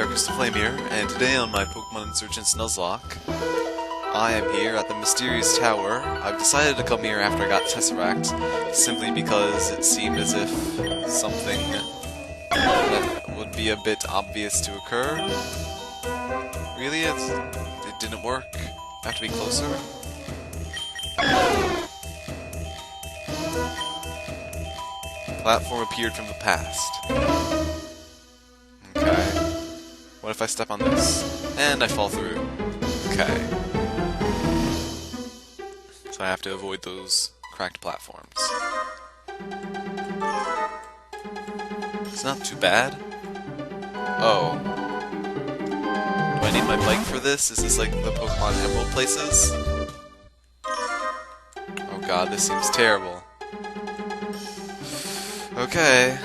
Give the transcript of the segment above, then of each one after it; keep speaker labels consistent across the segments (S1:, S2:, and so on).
S1: DarkCrystalFlame here, and today on my Pokemon Insurgence Nuzlocke, I am here at the Mysterious Tower. I've decided to come here after I got Tesseract, simply because it seemed as if something that would be a bit obvious to occur. Really, it didn't work. I have to be closer. Platform appeared from the past. Okay. What if I step on this? And I fall through. Okay. So I have to avoid those cracked platforms. It's not too bad. Oh. Do I need my bike for this? Is this like the Pokemon Emerald places? Oh god, this seems terrible. Okay.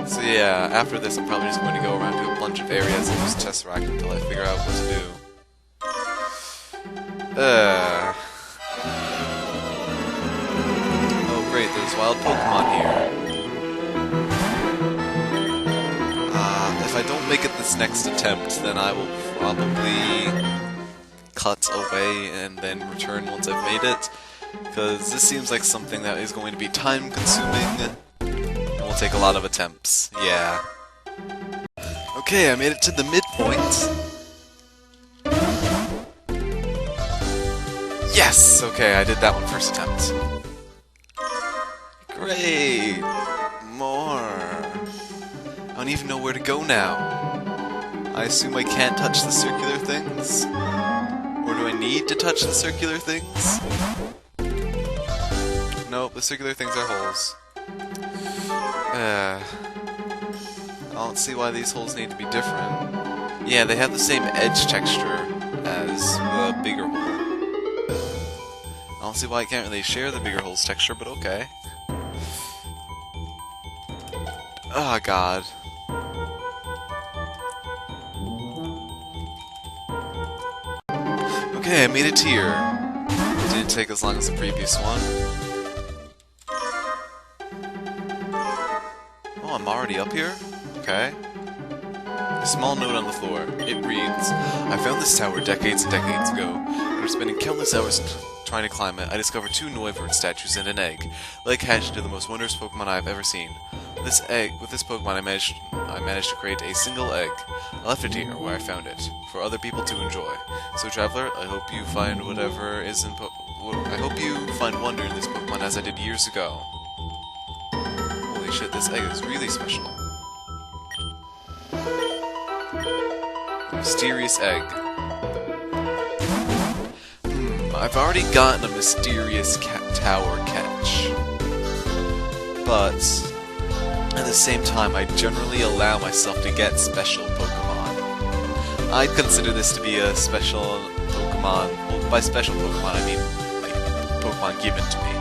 S1: So yeah, after this I'm probably just going to go around to a bunch of areas and use Tesseract until I figure out what to do. Oh great, there's wild Pokemon here. If I don't make it this next attempt, then I will probably cut away and then return once I've made it. Because this seems like something that is going to be time consuming. Will take a lot of attempts. Yeah. Okay, I made it to the midpoint. Yes! Okay, I did that one first attempt. Great! More. I don't even know where to go now. I assume I can't touch the circular things? Or do I need to touch the circular things? Nope, the circular things are holes. I don't see why these holes need to be different. Yeah, they have the same edge texture as the bigger hole. I don't see why I can't really share the bigger hole's texture, but okay. Oh god. Okay, I made it here. It didn't take as long as the previous one. Oh, I'm already up here? Okay. A small note on the floor. It reads, I found this tower decades and decades ago. After spending countless hours trying to climb it, I discovered two Noivern statues and an egg. The egg hatched into the most wondrous Pokemon I have ever seen. With this Pokemon, I managed to create a single egg. I left it here, where I found it, for other people to enjoy. So, traveler, I hope you find whatever is in I hope you find wonder in this Pokemon as I did years ago. Holy shit, this egg is really special. Mysterious egg. I've already gotten a mysterious tower catch. But at the same time, I generally allow myself to get special Pokemon. I'd consider this to be a special Pokemon. Well, by special Pokemon, I mean like Pokemon given to me.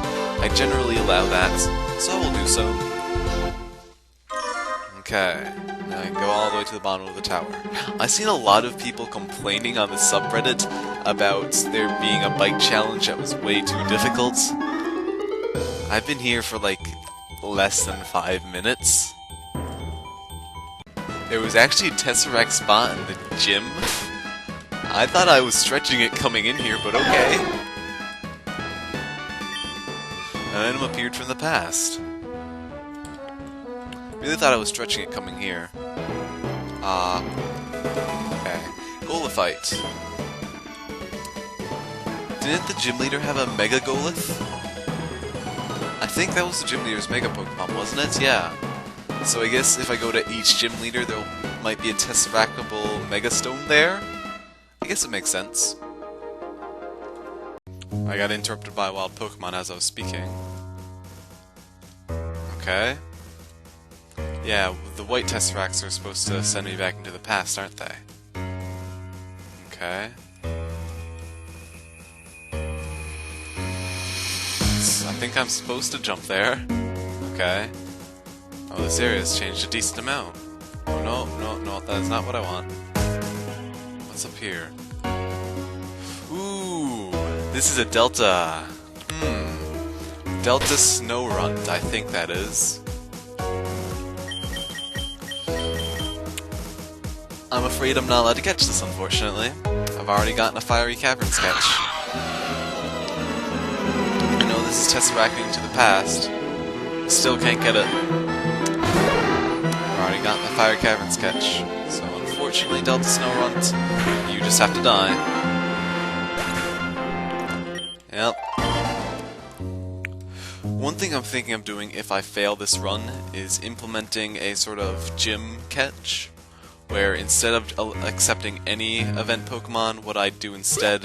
S1: I generally allow that, so I will do so. Okay, now I can go all the way to the bottom of the tower. I've seen a lot of people complaining on the subreddit about there being a bike challenge that was way too difficult. I've been here for like less than 5 minutes. There was actually a Tesseract spot in the gym. I thought I was stretching it coming in here, but okay. An item appeared from the past. Really thought I was stretching it coming here. Okay. Golifite. Didn't the gym leader have a Mega Golif? I think that was the gym leader's Mega Pokemon, wasn't it? Yeah. So I guess if I go to each gym leader, there might be a Tesseractable Mega Stone there? I guess it makes sense. I got interrupted by a wild Pokemon as I was speaking. Okay. Yeah, the white Tesseracts are supposed to send me back into the past, aren't they? Okay. I think I'm supposed to jump there. Okay. Oh, this area has changed a decent amount. Oh, no, that is not what I want. What's up here? Ooh, this is a Delta. Delta Snorunt, I think that is. I'm afraid I'm not allowed to catch this, unfortunately. I've already gotten a fiery cavern sketch. I know this is tesseracting to the past. Still can't get it. I've already gotten the fiery cavern sketch. So unfortunately, Delta Snow Runt, you just have to die. Yep. One thing I'm thinking of doing if I fail this run is implementing a sort of gym catch, where instead of accepting any event Pokemon, what I do instead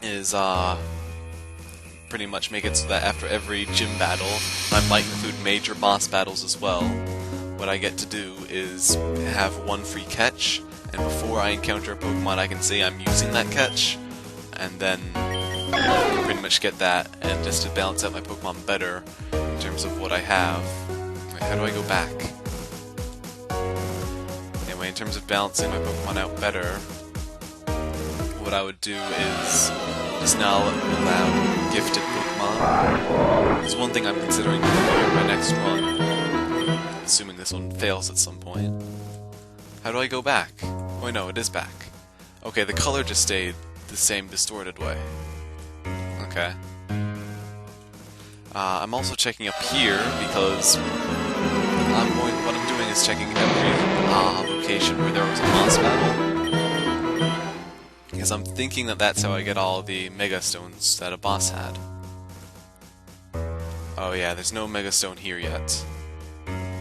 S1: is pretty much make it so that after every gym battle, I might include major boss battles as well. What I get to do is have one free catch, and before I encounter a Pokemon I can say I'm using that catch, and then pretty much get that, and just to balance out my Pokemon better in terms of what I have. Wait, how do I go back? Anyway, in terms of balancing my Pokemon out better, what I would do is just now allow gifted Pokemon. There's one thing I'm considering doing in my next run, assuming this one fails at some point. How do I go back? Oh no, it is back. Okay, the color just stayed the same distorted way. Okay. I'm also checking up here because what I'm doing is checking every location where there was a boss battle, because I'm thinking that that's how I get all the Mega Stones that a boss had. Oh yeah, there's no Mega Stone here yet.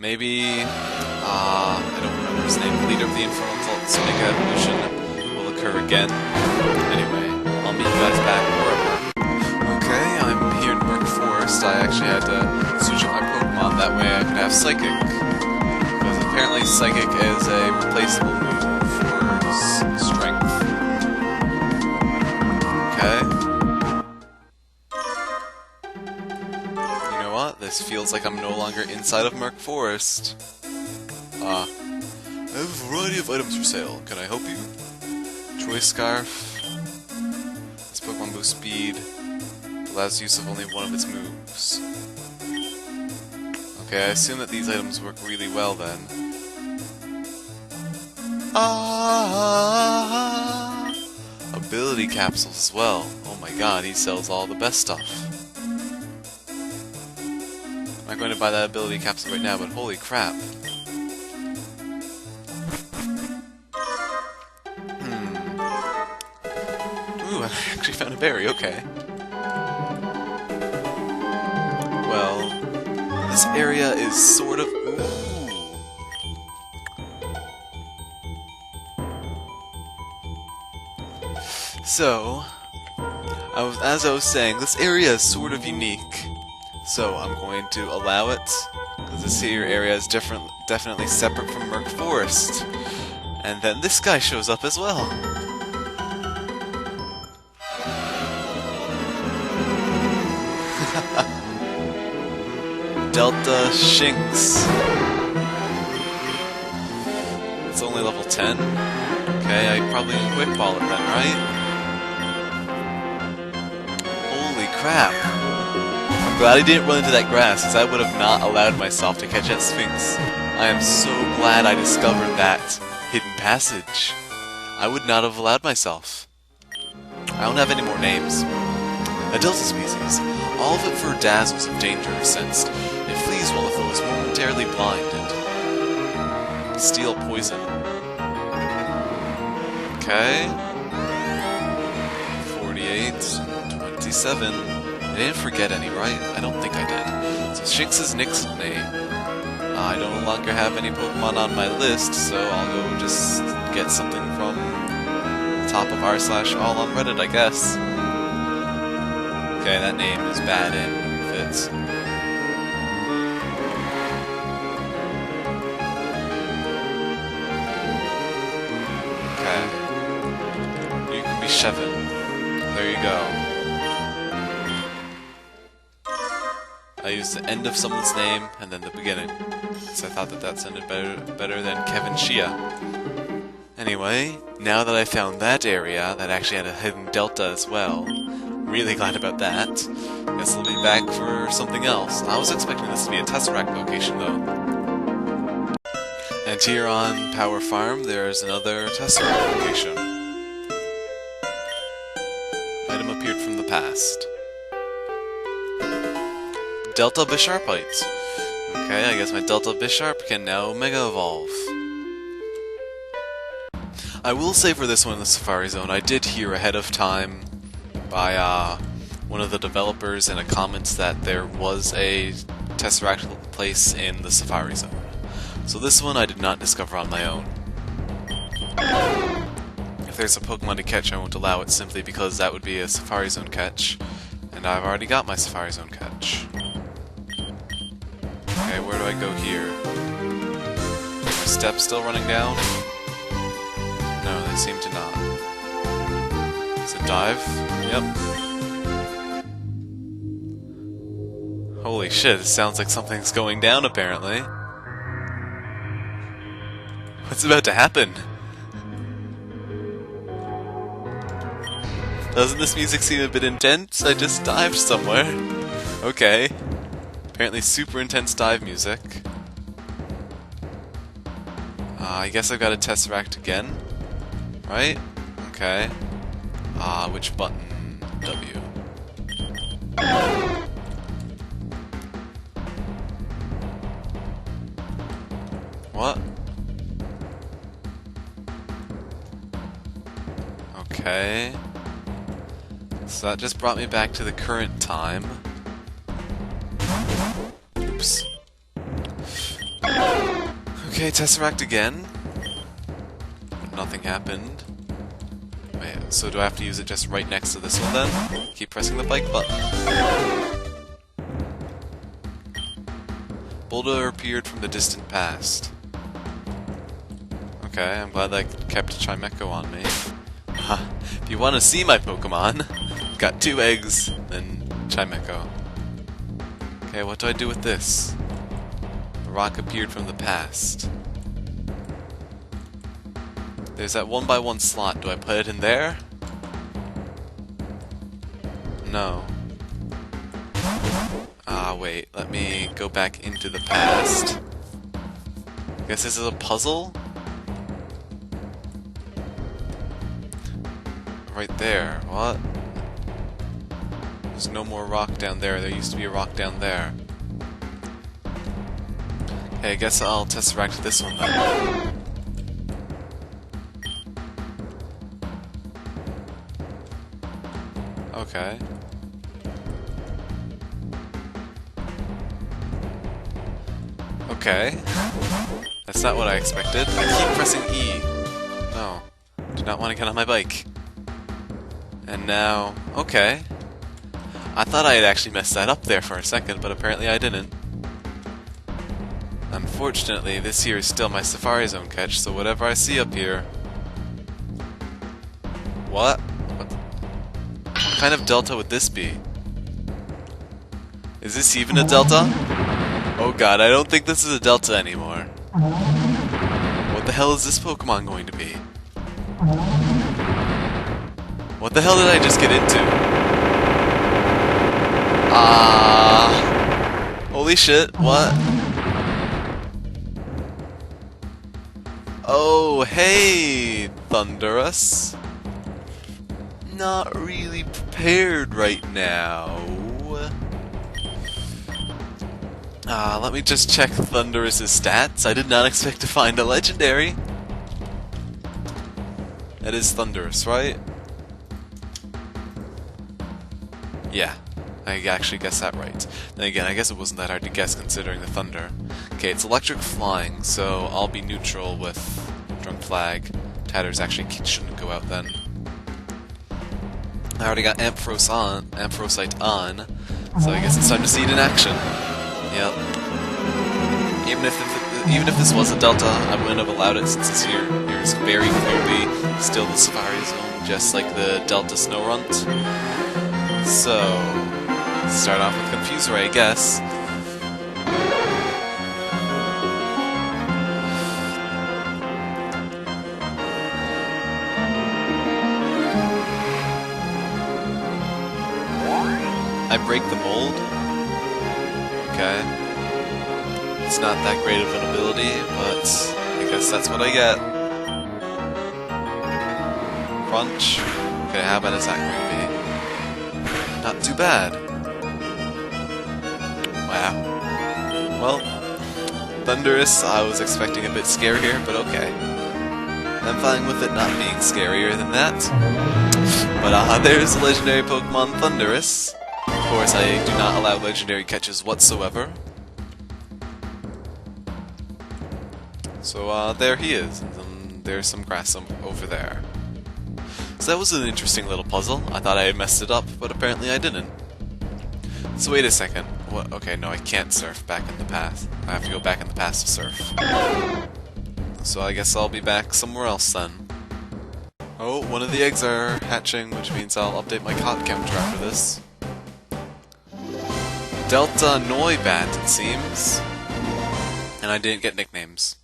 S1: Maybe I don't remember his name. The leader of the Infernal Cult's Mega Evolution will occur again. Anyway, I'll meet you guys back wherever. Okay, I'm here in Merc Forest. I actually had to switch up my Pokemon, that way I could have Psychic. Because apparently Psychic is a replaceable move for Strength. Okay. You know what? This feels like I'm no longer inside of Merc Forest. I have a variety of items for sale. Can I help you? Choice Scarf. This Pokemon boosts speed. Allows use of only one of its moves. Okay, I assume that these items work really well then. Ability capsules as well. Oh my god, he sells all the best stuff. I'm not going to buy that ability capsule right now, but holy crap. Ooh, I actually found a berry, okay. Well, this area is sort of... Ooh. So, as I was saying, this area is sort of unique. So I'm going to allow it, because this here area is definitely separate from Merc Forest. And then this guy shows up as well. Delta Shinx. It's only level 10. Okay, I probably quick ball it then, right? Holy crap. I'm glad I didn't run into that grass, because I would have not allowed myself to catch that Sphinx. I am so glad I discovered that hidden passage. I would not have allowed myself. I don't have any more names. A Delta species. All of it for dazzles of danger are sensed. It flees while the foe is momentarily blinded. Steel poison. Okay. 48, 27. I didn't forget any, right? I don't think I did. So Shinx's Nick's name. I no longer have any Pokemon on my list, so I'll go just get something from the top of r/all on Reddit, I guess. Okay, that name is bad and fits. Okay. You can be Shevin. There you go. I used the end of someone's name and then the beginning, because I thought that sounded better than Kevin Shia. Anyway, now that I found that area that actually had a hidden delta as well, really glad about that. Guess I'll be back for something else. I was expecting this to be a Tesseract location though. And And here on Power Farm, there's another Tesseract location. Item appeared from the past. Delta Bisharpites. Okay, I guess my Delta Bisharp can now Mega Evolve. I will say for this one in the Safari Zone, I did hear ahead of time by one of the developers in a comments that there was a Tesseract place in the Safari Zone. So this one I did not discover on my own. If there's a Pokemon to catch, I won't allow it simply because that would be a Safari Zone catch, and I've already got my Safari Zone catch. Okay, where do I go here? My steps still running down? No, they seem to not. Is it dive? Yep. Holy shit, it sounds like something's going down apparently. What's about to happen? Doesn't this music seem a bit intense? I just dived somewhere. Okay. Apparently super intense dive music. I guess I've got to Tesseract again. Right? Okay. Which button? W. What? Okay. So that just brought me back to the current time. Oops. Okay, Tesseract again. But nothing happened. Wait, so do I have to use it just right next to this one then? Keep pressing the bike button. Boulder appeared from the distant past. Okay, I'm glad I kept Chimecho on me. If you want to see my Pokemon, got 2 eggs, then Chimecho. Okay, what do I do with this? The rock appeared from the past. There's that 1x1 slot. Do I put it in there? No. Wait. Let me go back into the past. Guess this is a puzzle? Right there. What? There's no more rock down there. There used to be a rock down there. Okay, I guess I'll Tesseract this one then. Okay. Okay. That's not what I expected. I keep pressing E. No. Do not want to get on my bike. And now... Okay. I thought I had actually messed that up there for a second, but apparently I didn't. Unfortunately, this here is still my Safari Zone catch, so whatever I see up here... What? What kind of Delta would this be? Is this even a Delta? Oh god, I don't think this is a Delta anymore. What the hell is this Pokemon going to be? What the hell did I just get into? Holy shit, what? Oh, hey, Thunderous. Not really prepared right now. Let me just check Thunderous's stats. I did not expect to find a legendary. That is Thunderous, right? Yeah, I actually guessed that right. Then again, I guess it wasn't that hard to guess considering the thunder. Okay, it's electric flying, so I'll be neutral with Drunk Flag. Tatters actually shouldn't go out then. I already got Ampharocyte on, so I guess it's time to see it in action. Yep. Even if this was a Delta, I wouldn't have allowed it since it's here. Here's very clearly still the Safari Zone, just like the Delta Snorunt. So, start off with Confuser, I guess. I break the mold. Okay. It's not that great of an ability, but I guess that's what I get. Crunch. Okay, how bad is that going to be? Not too bad. Wow. Well, Thunderous, I was expecting a bit scarier, but okay. I'm fine with it not being scarier than that. But there's the legendary Pokemon Thunderous. Of course, I do not allow legendary catches whatsoever. So, there he is, and there's some grass over there. So that was an interesting little puzzle. I thought I had messed it up, but apparently I didn't. So wait a second. What? Okay, no, I can't surf back in the past. I have to go back in the past to surf. So I guess I'll be back somewhere else then. Oh, one of the eggs are hatching, which means I'll update my cot counter after this. Delta Noibat, it seems. And I didn't get nicknames.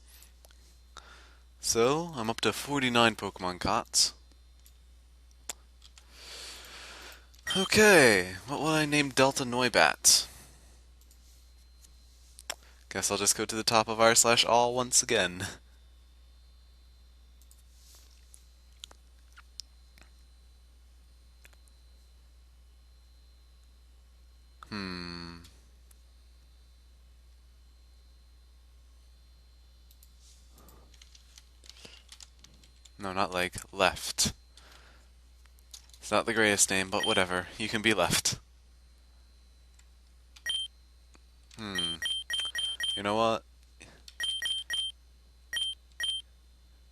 S1: So, I'm up to 49 Pokemon cots. Okay, what will I name Delta Noibat? Guess I'll just go to the top of r/all once again. No, not like left. It's not the greatest name, but whatever. You can be left. You know what?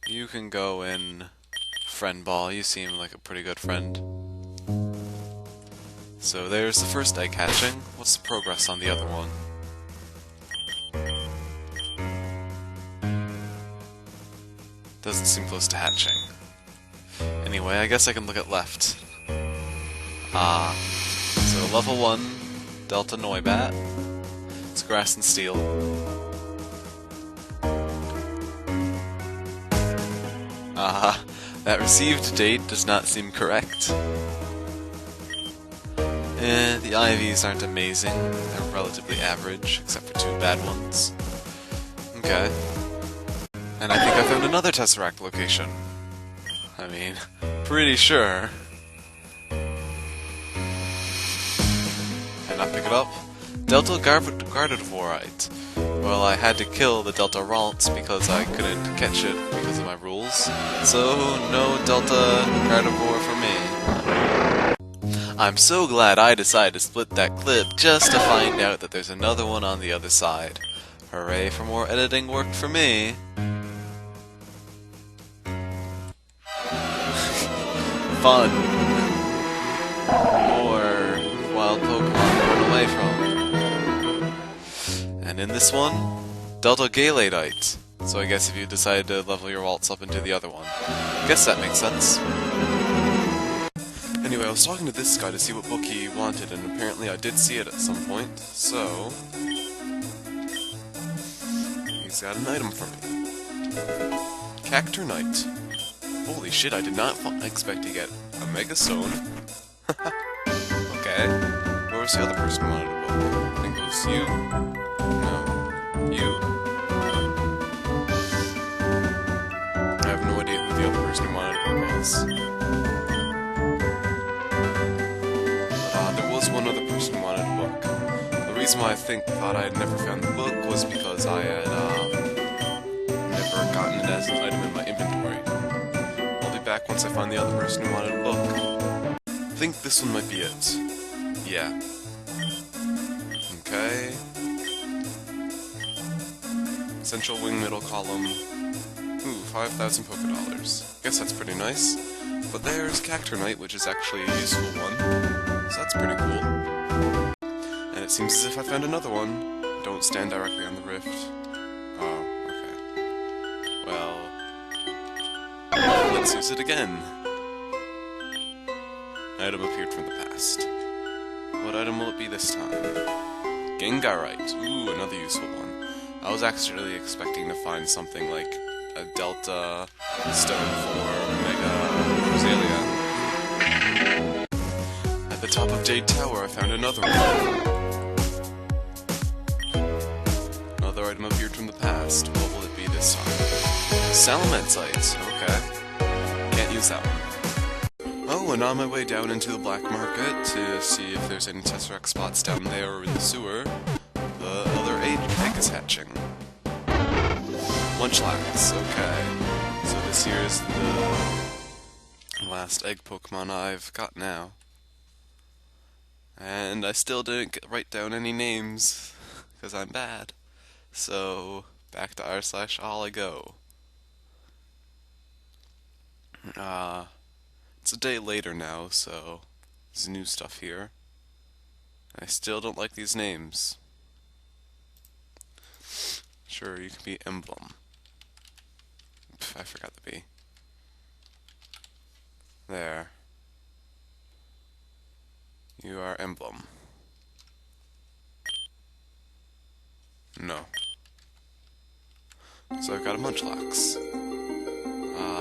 S1: You can go in Friend Ball. You seem like a pretty good friend. So there's the first egg hatching. What's the progress on the other one? Doesn't seem close to hatching. Anyway, I guess I can look at left. So level 1, Delta Noibat. It's Grass and Steel. That received date does not seem correct. The IVs aren't amazing. They're relatively average, except for 2 bad ones. Okay. And I think I found another Tesseract location. I mean, pretty sure. Can I pick it up? Delta Gardevoirite. Well, I had to kill the Delta Ralts because I couldn't catch it because of my rules. So, no Delta Gardevoir for me. I'm so glad I decided to split that clip just to find out that there's another one on the other side. Hooray for more editing work for me. Fun. More wild Pokemon to run away from. And in this one, Delta Galadite. So I guess if you decide to level your Waltz up into the other one. I guess that makes sense. Anyway, I was talking to this guy to see what book he wanted, and apparently I did see it at some point, so... he's got an item for me. Cacturnite. Holy shit, I did not expect to get a Mega Stone. Okay. Where was the other person who wanted a book? I think it was you. No. You. I have no idea who the other person who wanted a book was. But there was one other person who wanted a book. The reason why I thought I had never found the book was because I had never gotten it as an item in my inventory. Back once I find the other person who wanted a book. I think this one might be it. Yeah. Okay. Central wing middle column. Ooh, 5,000 Pokédollars. Guess that's pretty nice. But there's Cacturnite, which is actually a useful one. So that's pretty cool. And it seems as if I found another one. Don't stand directly on the rift. Oh. Let's use it again. Item appeared from the past. What item will it be this time? Gengarite. Ooh, another useful one. I was actually expecting to find something like a Delta Stone for Mega Roselia. At the top of Jade Tower, I found another one. Another item appeared from the past. What will it be this time? Salamence, okay. Can't use that one. Oh, and on my way down into the black market to see if there's any Tesseract spots down there or in the sewer, the other egg is hatching. Munchlax, okay. So this here is the last egg Pokemon I've got now. And I still didn't write down any names, because I'm bad. So, back to r/all I go. It's a day later now, so there's new stuff here. I still don't like these names. Sure, you can be Emblem. Pff, I forgot the B. There. You are Emblem. No. So I've got a Munchlax.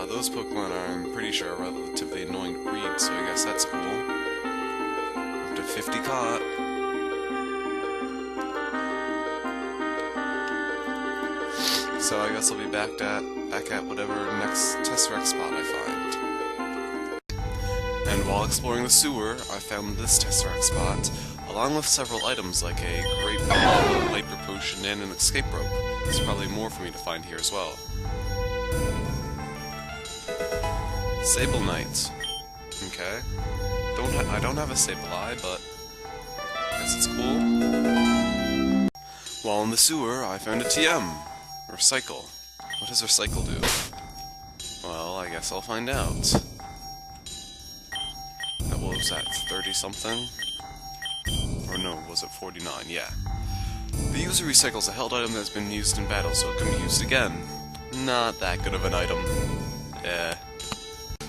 S1: Those Pokemon are, I'm pretty sure, a relatively annoying breed, so I guess that's cool. Up to 50 caught. So I guess I'll be back at whatever next Tesseract spot I find. And while exploring the sewer, I found this Tesseract spot, along with several items like a Great Ball, a Hyper Potion, and an Escape Rope. There's probably more for me to find here as well. Sable Knight. Okay. I don't have a Sableye, but I guess it's cool. While in the sewer, I found a TM. Recycle. What does Recycle do? Well, I guess I'll find out. What was that, 30-something? Or no, was it 49? Yeah. The user recycles a held item that has been used in battle, so it can be used again. Not that good of an item.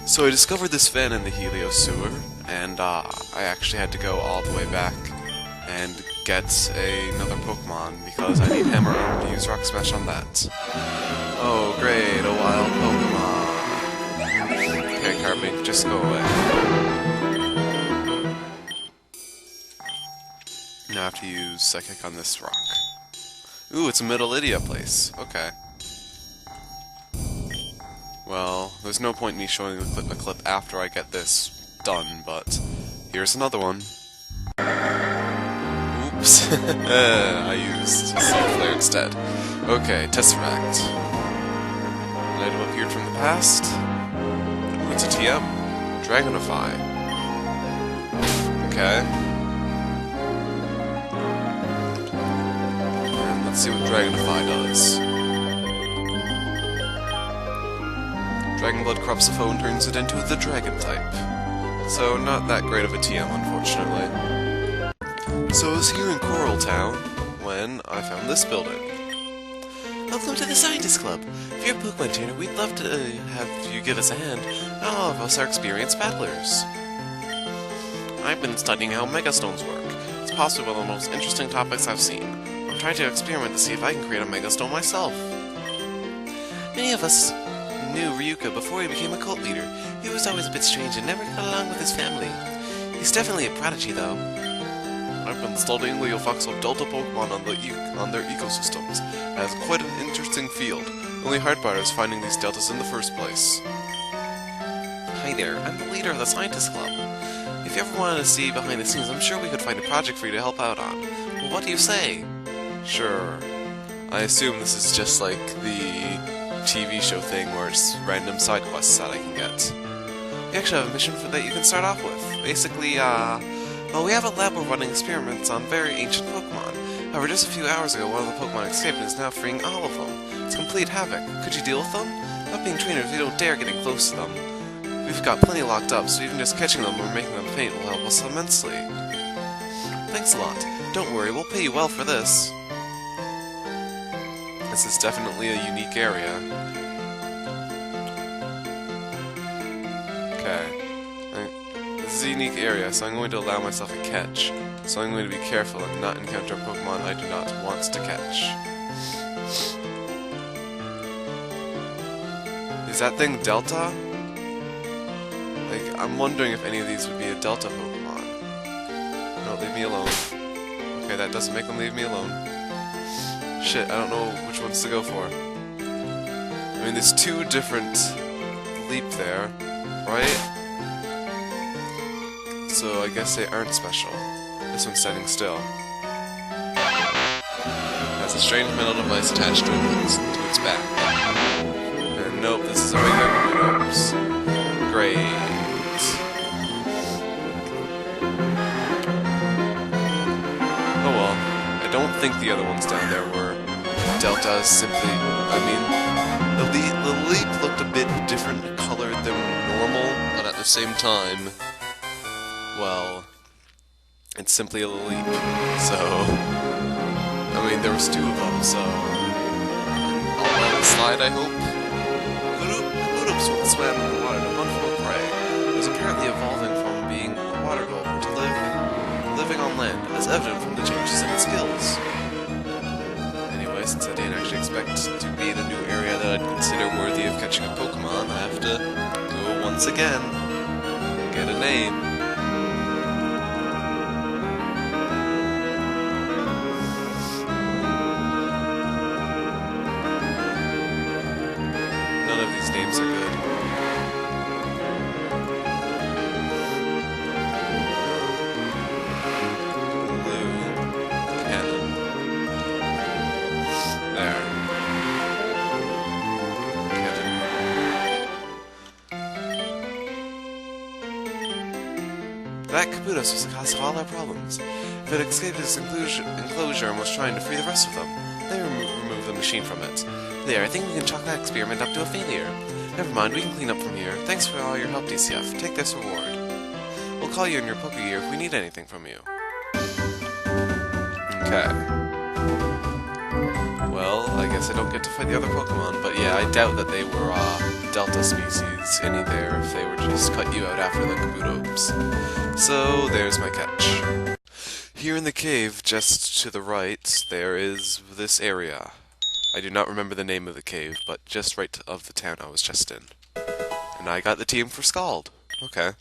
S1: So I discovered this fan in the Helios sewer, and I actually had to go all the way back and get another Pokemon, because I need Hammer Arm to use Rock Smash on that. Oh great, a wild Pokemon. Okay, Carbink, just go away. Now I have to use Psychic on this rock. Ooh, it's a Middle Lydia place. Okay. Well, there's no point in me showing a clip after I get this done, but here's another one. Oops. I used Flare instead. Okay, Tesseract. An item appeared from the past. Ooh, it's a TM. Dragonify. Okay. And let's see what Dragonify does. Dragon Blood corrupts a foe and turns it into the Dragon type. So, not that great of a TM, unfortunately. So I was here in Coral Town when I found this building. Welcome to the Scientist Club. If you're a Pokemon trainer, we'd love to have you give us a hand. All of us are experienced battlers. I've been studying how Megastones work. It's possibly one of the most interesting topics I've seen. I'm trying to experiment to see if I can create a Megastone myself. Many of us knew Ryuka before he became a cult leader. He was always a bit strange and never got along with his family. He's definitely a prodigy, though. I've been studying the effects of Delta Pokemon on their ecosystems. It has quite an interesting field. The only hard part is finding these deltas in the first place. Hi there, I'm the leader of the Scientist Club. If you ever wanted to see behind the scenes, I'm sure we could find a project for you to help out on. Well, what do you say? Sure. I assume this is just like the TV show thing where it's random side quests that I can get. We actually have a mission that you can start off with. Basically, well, we have a lab where we're running experiments on very ancient Pokemon. However, just a few hours ago, one of the Pokemon escaped and is now freeing all of them. It's complete havoc. Could you deal with them? Not being trainers, we don't dare getting close to them. We've got plenty locked up, so even just catching them or making them faint will help us immensely. Thanks a lot. Don't worry, we'll pay you well for this. This is definitely a unique area. Okay. This is a unique area, so I'm going to allow myself a catch. So I'm going to be careful and not encounter Pokemon I do not want to catch. Is that thing Delta? Like, I'm wondering if any of these would be a Delta Pokemon. No, leave me alone. Okay, that doesn't make them leave me alone. Shit, I don't know which ones to go for. I mean, there's two different leap there, right? So I guess they aren't special. This one's standing still. Has a strange metal device attached to its back. And nope, this is a regular Kabutops. Great. Oh well. I don't think the other ones down there were deltas, simply. I mean, the leap looked a bit different colored than normal, but at the same time, well, it's simply a leap. So, I mean, there was two of them, so I'll let it slide, I hope. Kabutops swam in the water to hunt for prey. It was apparently evolving from being a water golem to living on land, as evident from the changes in its skills. Anyway, since I didn't actually expect to be in a new area that I'd consider worthy of catching a Pokemon, I have to go once again, get a name. None of these names are good. That Kabutops was the cause of all our problems. If it escaped its enclosure and was trying to free the rest of them, they removed the machine from it. There, I think we can chalk that experiment up to a failure. Never mind, we can clean up from here. Thanks for all your help, DCF. Take this reward. We'll call you in your Pokegear if we need anything from you. Okay. Well, I guess I don't get to fight the other Pokemon, but yeah, I doubt that they were, Delta species any there if they were to just cut you out after the Kabutops. So, there's my catch. Here in the cave, just to the right, there is this area. I do not remember the name of the cave, but just right of the town I was just in. And I got the team for Scald. Okay.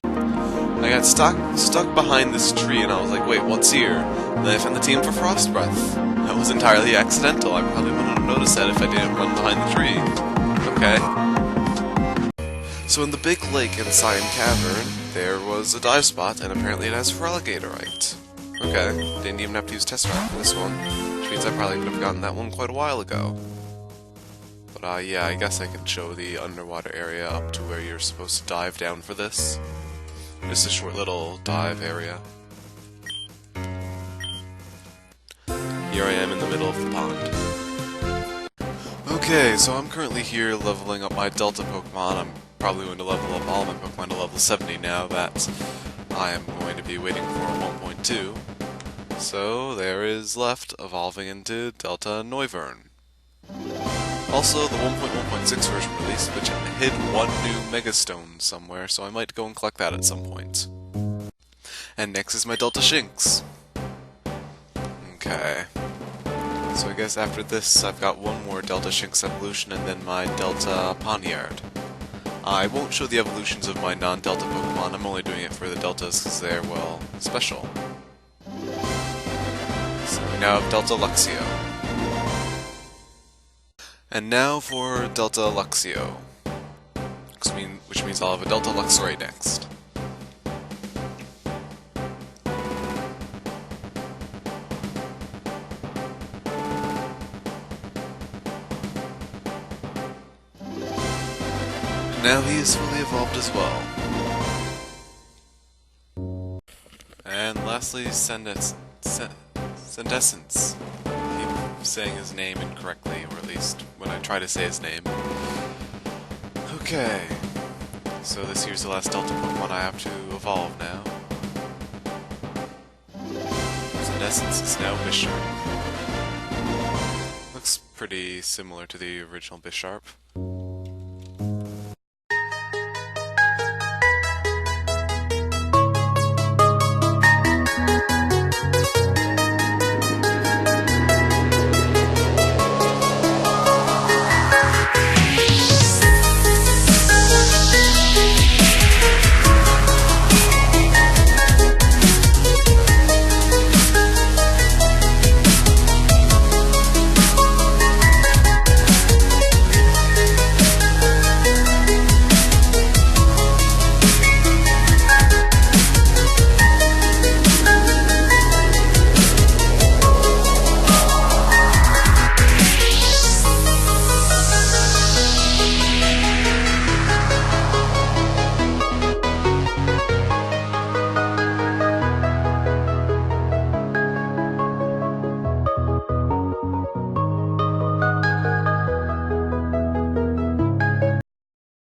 S1: I got stuck behind this tree and I was like, wait, what's here? And then I found the team for Frost Breath. That was entirely accidental. I probably wouldn't have noticed that if I didn't run behind the tree. Okay. So in the big lake in Cyan Cavern, there was a dive spot, and apparently it has Feraligatorite. Okay, didn't even have to use Tesseract for this one, which means I probably could have gotten that one quite a while ago. But yeah, I guess I could show the underwater area up to where you're supposed to dive down for this. Just a short little dive area. Here I am in the middle of the pond. Okay, so I'm currently here leveling up my Delta Pokemon. I'm probably going to level up all my Pokemon to level 70 now that I am going to be waiting for 1.2. So there is left evolving into Delta Noivern. Also, the 1.1.6 version released, which hid one new Mega Stone somewhere, so I might go and collect that at some point. And next is my Delta Shinx. Okay. So I guess after this, I've got one more Delta Shinx evolution and then my Delta Pawniard. I won't show the evolutions of my non-Delta Pokemon, I'm only doing it for the Deltas because they're, well, special. So we now have Delta Luxio. And now for Delta Luxio. Which means I'll have a Delta Luxray next. Now he is fully evolved as well. And lastly, Sandescence. I keep saying his name incorrectly, or at least when I try to say his name. Okay, so this here's the last Delta Pokemon I have to evolve now. Sandescence is now Bisharp. Looks pretty similar to the original Bisharp.